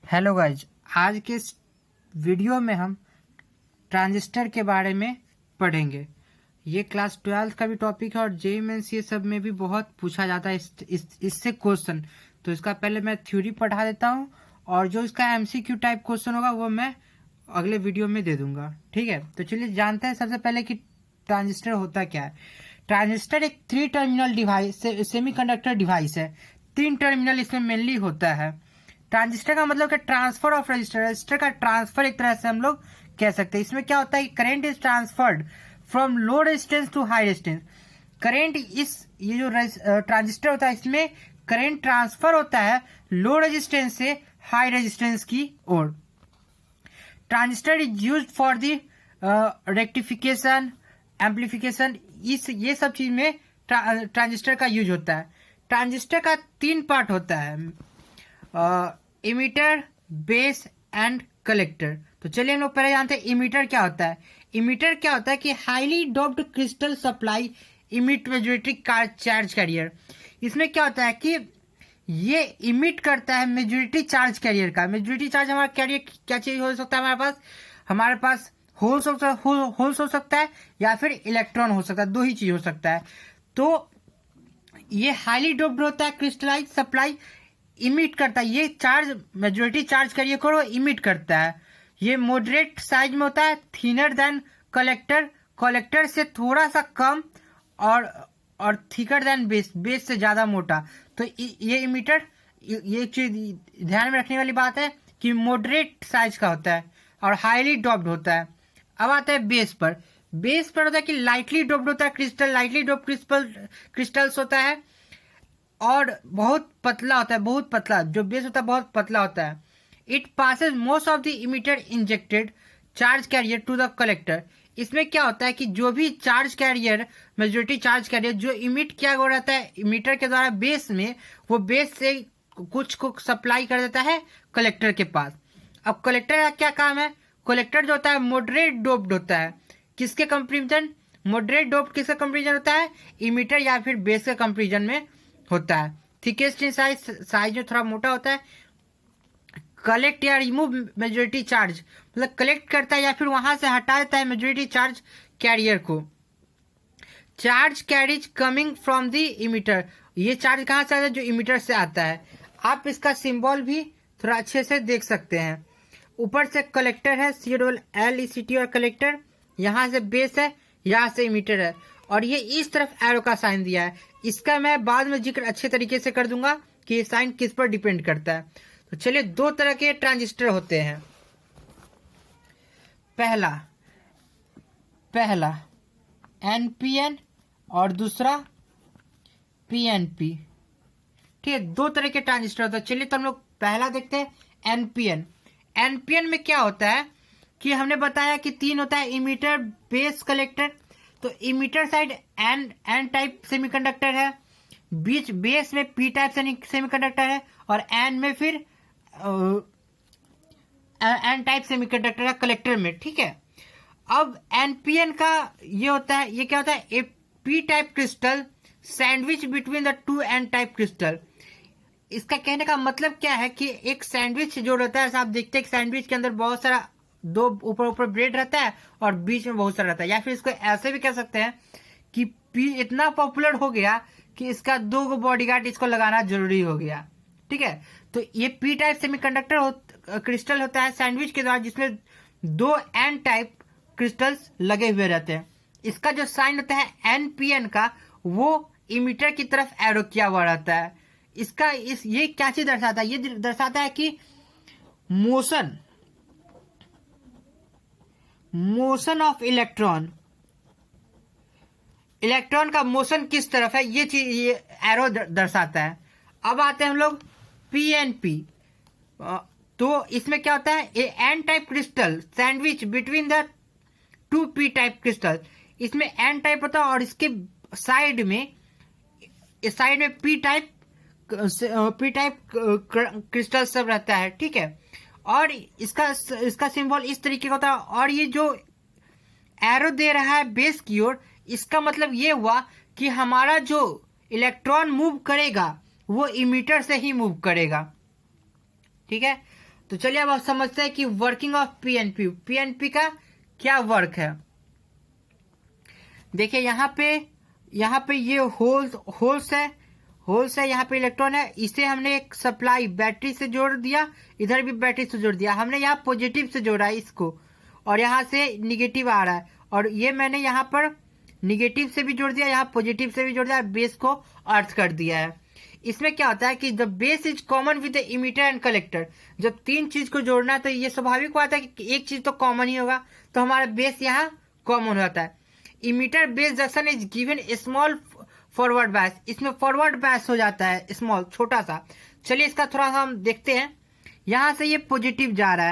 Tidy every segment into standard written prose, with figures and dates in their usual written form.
Hello guys, आज के इस वीडियो में हम ट्रांजिस्टर के बारे में पढ़ेंगे। ये क्लास 12 का भी टॉपिक है और जेईई मेंस ये सब में भी बहुत पूछा जाता है इससे क्वेश्चन। तो इसका पहले मैं थ्योरी पढ़ा देता हूँ और जो इसका एमसीक्यू टाइप क्वेश्चन होगा वो मैं अगले वीडियो में दे दूंगा। ठीक है, तो चलिए जानते हैं सबसे पहले कि ट्रांजिस्टर होता क्या है। ट्रांजिस्टर एक 3 टर्मिनल डिवाइस सेमीकंडक्टर डिवाइस है। 3 टर्मिनल इसमें मेनली होता है। ट्रांजिस्टर का मतलब कि ट्रांसफर ऑफ रजिस्टर, रजिस्टर का ट्रांसफर एक तरह से हम लोग कह सकते हैं। इसमें क्या होता है कि current is transferred from low resistance to high resistance. Current ये जो ट्रांजिस्टर होता है इसमें करंट ट्रांसफर होता है लो रेजिस्टेंस से हाई रेजिस्टेंस की ओर। Transistor is use for the rectification, amplification, ये सब चीज में ट्रांजिस्टर का यूज होता है। ट्रांजिस्टर का 3 पार्ट होता है, इमीटर, बेस एंड कलेक्टर। तो चलिए हम लोग पहले जानते हैं इमीटर क्या होता है। इमीटर क्या होता है कि highly doped crystal supply emit majority charge career. इसमें क्या होता है कि ये इमिट करता है मेजॉरिटी चार्ज कैरियर का। मेजॉरिटी चार्ज हमारा कैरियर क्या चीज हो सकता है हमारे पास होल्स हो सकता है या फिर इलेक्ट्रॉन हो सकता है, 2 ही चीज हो सकता है। तो ये हाईली डोप्ड होता है, क्रिस्टलाइज सप्लाई इमिट करता है। ये चार्ज मेजॉरिटी चार्ज कैरियर को इमिट करता है। ये मॉडरेट साइज में होता है, थिनर देन कलेक्टर, कलेक्टर से थोड़ा सा कम और थिकर देन बेस, बेस से ज्यादा मोटा। तो ये इमीटर, ये एक चीज ध्यान में रखने वाली बात है कि मॉडरेट साइज का होता है और हाईली डोप्ड होता है। अब आता है बेस पर। बेस पर होता है कि लाइटली डोप्ड होता है क्रिस्टल, लाइटली डोप्ड क्रिस्टल्स होता है और बहुत पतला होता है, बहुत पतला। जो बेस होता है बहुत पतला होता है। It passes most of the emitted injected charge carrier to the collector. इसमें क्या होता है कि जो भी charge carrier, majority charge carrier जो इमिट किया हुआ रहता है इमीटर के द्वारा बेस में, वो बेस से कुछ को सप्लाई कर देता है कलेक्टर के पास। अब कलेक्टर का क्या काम है? कलेक्टर जो होता है मॉडरेट डोप्ड होता है। किसके कंपेरिजन? मॉडरेट डोप्ड किसका कंपेरिजन होता है? इमीटर या फिर बेस के कंपेरिजन में होता है। थिकेस्ट इन साइज, साइज जो थोड़ा मोटा होता है। कलेक्ट या रिमूव मेजॉरिटी चार्ज, मतलब कलेक्ट करता है या फिर वहां से हटा देता है मेजॉरिटी चार्ज कैरियर को। Charge carriage coming from the emitter, ये चार्ज कहाँ से आता है? जो इमीटर से आता है। आप इसका सिंबल भी थोड़ा अच्छे से देख सकते हैं। ऊपर से कलेक्टर है, CLECT और कलेक्टर, यहाँ से बेस है, यहाँ से इमीटर है और ये इस तरफ एरो का साइन दिया है। इसका मैं बाद में जिक्र अच्छे तरीके से कर दूंगा कि ये साइन किस पर डिपेंड करता है। तो चलिए 2 तरह के ट्रांजिस्टर होते हैं। पहला NPN और दूसरा PNP। ठीक है, 2 तरह के ट्रांजिस्टर होते हैं। चलिए तो हम लोग पहला देखते हैं NPN। NPN में क्या होता है कि हमने बताया कि 3 होता है, इमीटर, बेस, कलेक्टर। तो emitter side n type semiconductor है, बीच बेस में पी टाइप सेमीकंडक्टर है और एन में फिर एन टाइप सेमीकंडक्टर है कलेक्टर में। ठीक है, अब एनपीएन का ये होता है, ये क्या होता है? A p type crystal sandwich between the 2 n type crystal. इसका कहने का मतलब क्या है कि एक सैंडविच जो रहता है, आप देखते हैं सैंडविच के अंदर बहुत सारा 2 ऊपर ब्रेड रहता है और बीच में बहुत सारा रहता है। या फिर इसको ऐसे भी कह सकते हैं कि पी इतना पॉपुलर हो गया कि इसका 2 बॉडीगार्ड इसको लगाना जरूरी हो गया। ठीक है, तो ये पी टाइप सेमीकंडक्टर क्रिस्टल होता है सैंडविच के द्वारा, जिसमें 2 एन टाइप क्रिस्टल्स लगे हुए रहते हैं। इसका जो साइन होता है एनपीएन का, वो इमीटर की तरफ एरो किया हुआ रहता है। इसका ये क्या चीज दर्शाता है? ये दर्शाता है कि मोशन ऑफ इलेक्ट्रॉन, इलेक्ट्रॉन का मोशन किस तरफ है, ये चीज ये एरो दर्शाता है। अब आते हैं हम लोग PNP। तो इसमें क्या होता है? A n type crystal sandwich between the 2 p type crystal. इसमें एन टाइप होता है और इसके साइड में पी टाइप क्रिस्टल सब रहता है। ठीक है, और इसका सिंबल इस तरीके का होता है और ये जो एरो दे रहा है बेस की ओर, इसका मतलब ये हुआ कि हमारा जो इलेक्ट्रॉन मूव करेगा वो इमीटर से ही मूव करेगा। ठीक है, तो चलिए अब आप समझते हैं कि वर्किंग ऑफ पीएनपी, पीएनपी का क्या वर्क है। देखिए यहाँ पे ये होल्स है, यहाँ पे इलेक्ट्रॉन है, इसे हमने एक सप्लाई बैटरी से जोड़ दिया, इधर भी बैटरी से जोड़ दिया, हमने यहाँ पॉजिटिव से जोड़ा है इसको, और यहाँ से निगेटिव आ रहा है, और ये मैंने यहाँ पर निगेटिव से भी जोड़ दिया, यहाँ पॉजिटिव से भी जोड़ दिया, बेस को अर्थ कर दिया है। इसमें क्या होता है कि the base is common with the emitter and collector. जब तीन चीज को जोड़ना है तो ये स्वाभाविक बात है कि एक चीज तो कॉमन ही होगा, तो हमारा बेस यहाँ कॉमन हो जाता है। Emitter base junction is given small forward bias, इसमें फॉरवर्ड बैस हो जाता है स्मॉल, छोटा सा। चलिए इसका थोड़ा सा हम देखते हैं। यहाँ से ये पॉजिटिव जा रहा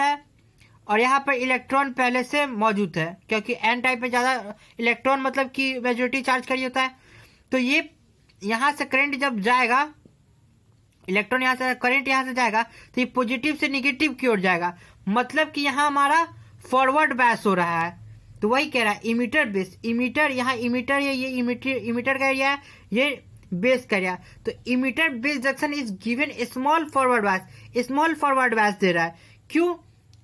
है, और यहाँ पर इलेक्ट्रॉन पहले से मौजूद है, क्योंकि एन टाइप में ज़्यादा इलेक्ट्रॉन मतलब कि मेजॉरिटी चार्ज करी होता है। तो ये यहाँ से करंट जब जाएगा, इलेक्ट्रॉन यहाँ से करंट यहाँ से जाएगा, तो ये पॉजिटिव से निगेटिव की ओर जाएगा, मतलब कि यहाँ हमारा फॉरवर्ड बैस हो रहा है। तो वही कह रहा है इमीटर बेस, इमीटर यहाँ इमीटर है, ये इमीटर का एरिया है, ये बेस का एरिया। तो emitter base junction is given small forward bias दे रहा है। क्यों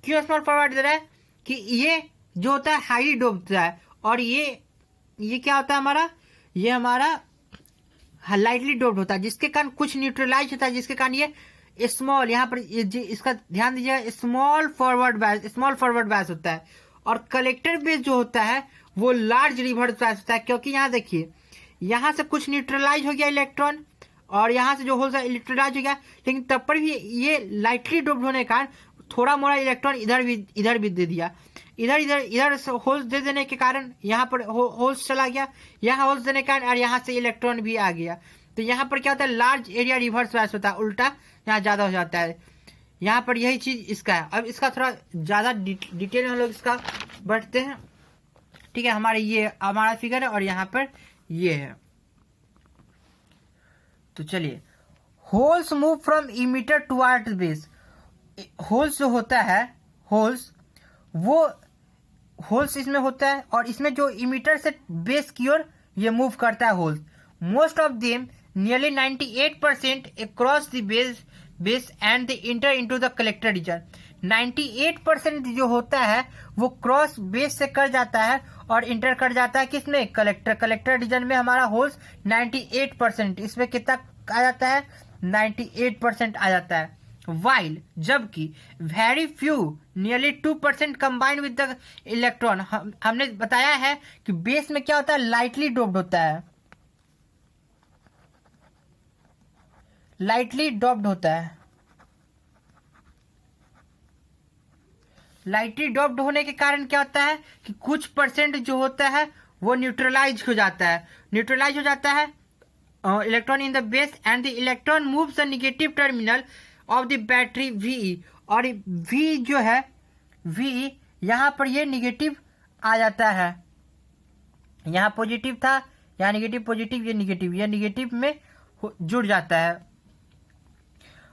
स्मॉल फॉरवर्ड दे रहा है? कि ये जो होता है हाईली डोप्ड होता है, और ये क्या होता है ये हमारा लाइटली डोप्ड होता है, जिसके कारण कुछ न्यूट्रलाइज होता है, जिसके कारण ये स्मॉल, यहाँ पर इसका ध्यान दीजिए, स्मॉल फॉरवर्ड बैस होता है। और कलेक्टर बेस जो होता है वो लार्ज रिवर्स बैस होता है, क्योंकि यहाँ देखिए, यहाँ से कुछ न्यूट्रलाइज हो गया इलेक्ट्रॉन, और यहाँ से जो होल्स है इलेक्ट्रोलाइज हो गया, लेकिन तब पर भी ये लाइटली डोप्ड होने के कारण थोड़ा मोड़ा इलेक्ट्रॉन इधर भी दे दिया, इधर होल्स दे देने के कारण यहाँ पर होल्स चला गया, यहाँ होल्स देने के कारण, और यहाँ से इलेक्ट्रॉन भी आ गया। तो यहाँ पर क्या होता है, लार्ज एरिया रिवर्स बैस होता है, उल्टा यहाँ ज़्यादा हो जाता है। यहाँ पर यही चीज़ इसका है। अब इसका थोड़ा ज़्यादा डिटेल में हम लोग इसका बढ़ते हैं, ठीक है। हमारा फिगर है, और यहाँ पर ये है। तो चलिए, holes move from emitter towards base. Holes जो होता है, होल्स इसमें होता है, और इसमें जो इमीटर से बेस की ओर ये मूव करता है holes. Most of them nearly 98% across the base and the enter into the collector region. 98% जो होता है वो क्रॉस बेस से कर जाता है और इंटर कर जाता है किसमें, कलेक्टर रीजन में हमारा होल्स 98%, इसमें कितना आ जाता है, 98% आ जाता है। वाइल जबकि very few nearly 2% combined with the electron. हमने बताया है कि बेस में क्या होता है, लाइटली डोप्ड होता है, लाइटली डोप्ड होने के कारण क्या होता है कि कुछ परसेंट जो होता है वो न्यूट्रलाइज हो जाता है electron in the base, and the electron moves the negative terminal of the battery V. और वी जो है, वी यहाँ पर ये निगेटिव आ जाता है, यहाँ पॉजिटिव था, यहाँ निगेटिव पॉजिटिव, ये निगेटिव में जुड़ जाता है,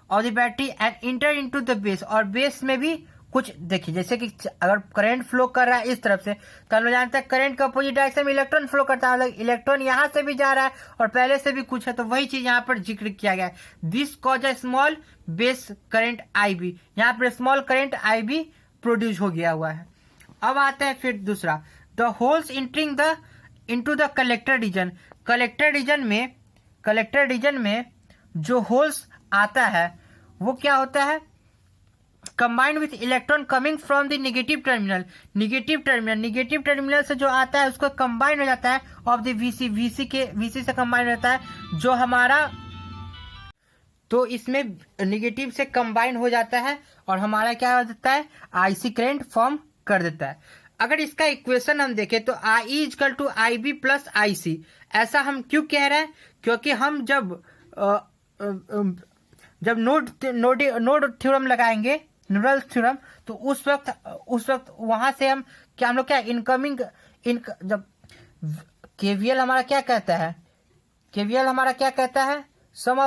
और the battery and inter into the base. और बेस में भी कुछ देखिए, जैसे कि अगर करंट फ्लो कर रहा है इस तरफ से, तो हम लोग जानते हैं करंट का अपोजिट डायरेक्शन में इलेक्ट्रॉन फ्लो करता है, मतलब इलेक्ट्रॉन यहाँ से भी जा रहा है और पहले से भी कुछ है, तो वही चीज यहाँ पर जिक्र किया गया है। This cause a small base current I B, यहाँ पर small current I B produce हो गया हुआ है। अब आते हैं फिर दूसरा, the holes entering the into the collector region में जो होल्स आता है वो क्या होता है, combined with electron coming from the negative terminal से जो आता है उसको कंबाइन हो जाता है ऑफ द वीसी से कंबाइन रहता है जो हमारा, तो इसमें निगेटिव से कंबाइन हो जाता है और हमारा क्या हो जाता है, आईसी करंट फॉर्म कर देता है। अगर इसका इक्वेशन हम देखें तो I equal to I B plus I C. ऐसा हम क्यों कह रहे हैं, क्योंकि हम जब नोड थ्योरम लगाएंगे, नोडल थ्योरम, तो उस वक्त वहां से हम लोग क्या जब केवीएल हमारा क्या कहता है, sum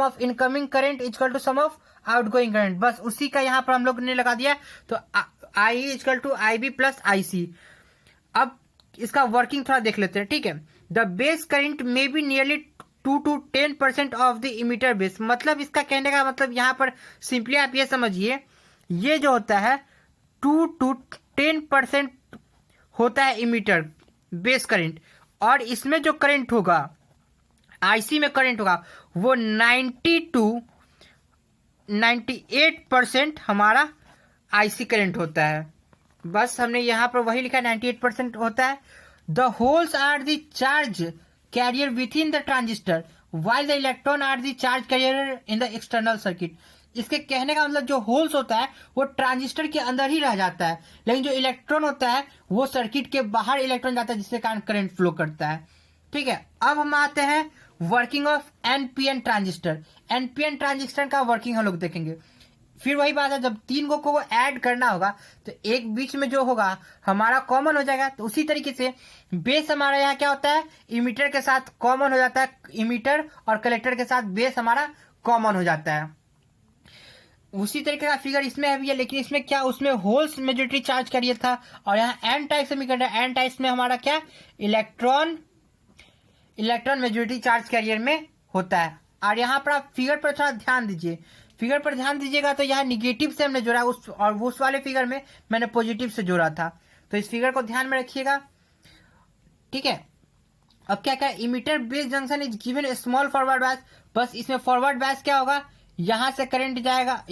of incoming current equal to sum of outgoing current. बस उसी का यहाँ पर हम लोग ने लगा दिया, तो I equal to I B plus I C. अब इसका वर्किंग थोड़ा देख लेते हैं, ठीक है। द बेस करंट में be nearly 2 to 10% of the emitter base. मतलब इसका कहने का मतलब यहाँ पर सिंपली आप ये समझिए, ये जो होता है 2 to 10% होता है इमीटर बेस करंट, और इसमें जो करंट होगा, आईसी में करंट होगा, वो 98% हमारा आईसी करंट होता है। बस हमने यहाँ पर वही लिखा है, 98% होता है। The holes are the charge carrier with in the transistor while the electron are the charge carrier in the external circuit. इसके कहने का मतलब जो होल्स होता है वो ट्रांजिस्टर के अंदर ही रह जाता है, लेकिन जो इलेक्ट्रॉन होता है वो सर्किट के बाहर इलेक्ट्रॉन जाता है, जिसके कारण करंट फ्लो करता है। ठीक है, अब हम आते हैं working of NPN transistor. NPN transistor का वर्किंग हम लोग देखेंगे। फिर वही बात है, जब तीन को ऐड करना होगा तो एक बीच में जो होगा हमारा कॉमन हो जाएगा। तो उसी तरीके से बेस हमारा यहाँ क्या होता है, इमीटर के साथ कॉमन हो जाता है, इमीटर और कलेक्टर के साथ बेस हमारा कॉमन हो जाता है। उसी तरीके का फिगर इसमें है भी है, लेकिन इसमें क्या, उसमें होल्स मेजॉरिटी चार्ज कैरियर था, और यहाँ एन टाइप से एन टाइप में हमारा क्या, इलेक्ट्रॉन मेजॉरिटी चार्ज कैरियर में होता है। और यहाँ पर आप फिगर पर थोड़ा ध्यान दीजिए, फिगर पर ध्यान दीजिएगा तो यहाँ निगेटिव से हमने जोड़ा और उस वाले फिगर में मैंने पॉजिटिव से जोड़ा था, तो इस फिगर को ध्यान में रखिएगा। ठीक है, अब क्या क्या, emitter base junction is given A small forward bias. बस इसमें फॉरवर्ड बायस क्या होगा, यहाँ से करंट जाएगा,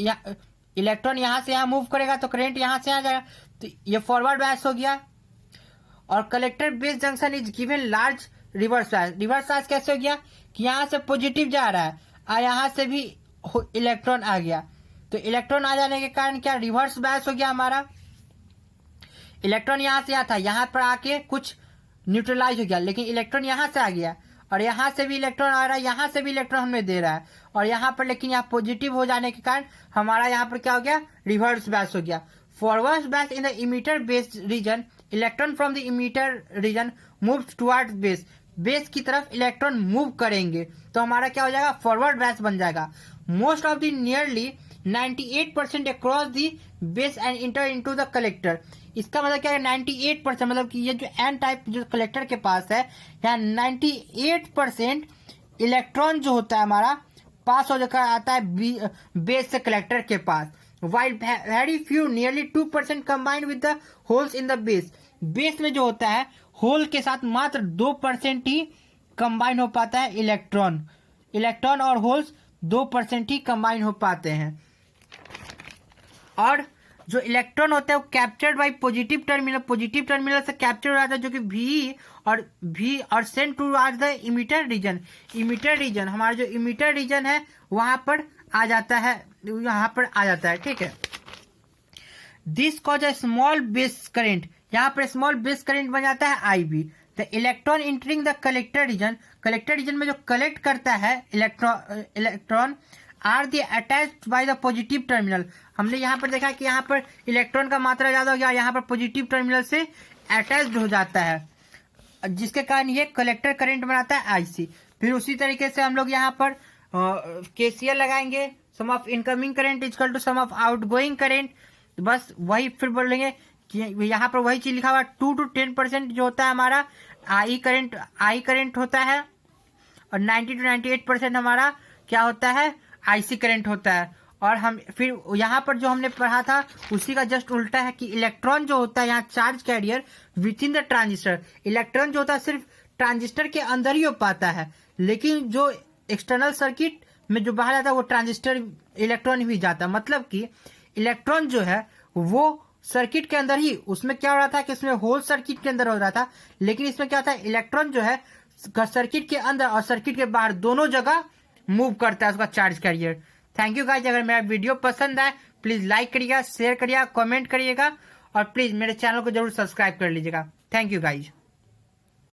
इलेक्ट्रॉन यहाँ से यहाँ मूव करेगा तो करंट यहाँ से आ जाएगा, तो ये फॉरवर्ड बायस हो गया। और collector base junction is given large reverse bias. Reverse bias कैसे हो गया कि यहाँ से पॉजिटिव जा रहा है और यहाँ से भी इलेक्ट्रॉन आ गया, तो इलेक्ट्रॉन आ जाने के कारण क्या, रिवर्स बायस हो गया हमारा। इलेक्ट्रॉन यहाँ से आता है, यहाँ पर आके कुछ न्यूट्रलाइज हो गया, लेकिन इलेक्ट्रॉन यहाँ से आ गया और यहाँ से भी इलेक्ट्रॉन आ रहा है, यहाँ से भी इलेक्ट्रॉन हमें दे रहा है, और यहाँ पर लेकिन यहाँ पॉजिटिव हो जाने के कारण हमारा यहाँ पर क्या हो गया, रिवर्स बायस हो गया। Forward bias in the emitter base region, electron from the emitter region move towards base. Base की तरफ इलेक्ट्रॉन मूव करेंगे तो हमारा क्या हो जाएगा, फॉरवर्ड बायस बन जाएगा। Most of the nearly 98% across the base and inter into the collector. इसका मतलब क्या है, 98%, मतलब कि ये जो एन टाइप जो कलेक्टर के पास है, यहाँ 98% इलेक्ट्रॉन जो होता है हमारा पास हो जाकर आता है बेस से कलेक्टर के पास, while very few nearly 2% combined with the holes in the base. Base में जो होता है होल के साथ मात्र 2% ही कंबाइन हो पाता है इलेक्ट्रॉन और होल्स 2% ही कंबाइन हो पाते हैं। और जो इलेक्ट्रॉन होता है वो कैप्चर्ड बाय पॉजिटिव टर्मिनल से कैप्चर हो जाता है, जो कि भी और send to are the emitter region हमारा जो इमीटर रीजन है वहां पर आ जाता है। ठीक है, this cause a small base current, यहाँ पर स्मॉल बेस करंट बन जाता है IB. The electron entering the collector region में जो कलेक्ट करता है electron are the attached by the positive terminal. हमने यहाँ पर देखा कि यहाँ पर इलेक्ट्रॉन का मात्रा ज्यादा हो गया, यहाँ पर पॉजिटिव टर्मिनल से अटैच्ड हो जाता है, जिसके कारण ये कलेक्टर करंट बनाता है आईसी। फिर उसी तरीके से हम लोग यहाँ पर केसीएल लगाएंगे, sum of incoming current equal to sum of outgoing current. बस वही फिर बोलेंगे कि यहाँ पर वही चीज लिखा हुआ 2 to 10% जो होता है हमारा आई करंट होता है, और 90 to 98% हमारा क्या होता है, आईसी करंट होता है। और हम फिर यहाँ पर जो हमने पढ़ा था उसी का जस्ट उल्टा है कि इलेक्ट्रॉन जो होता है यहाँ charge carrier with in the transistor. Electron जो होता है सिर्फ ट्रांजिस्टर के अंदर ही हो पाता है, लेकिन जो एक्सटर्नल सर्किट में जो बाहर जाता है वो ट्रांजिस्टर इलेक्ट्रॉन भी जाता है। मतलब कि इलेक्ट्रॉन जो है वो सर्किट के अंदर ही, उसमें क्या हो रहा था कि उसमें होल सर्किट के अंदर हो रहा था, लेकिन इसमें क्या था, इलेक्ट्रॉन जो है सर्किट के अंदर और सर्किट के बाहर दोनों जगह मूव करता है उसका charge carrier. Thank you guys, अगर मेरा वीडियो पसंद आए प्लीज लाइक करिएगा, शेयर करिएगा, कमेंट करिएगा, और प्लीज मेरे चैनल को जरूर सब्सक्राइब कर लीजिएगा। Thank you guys.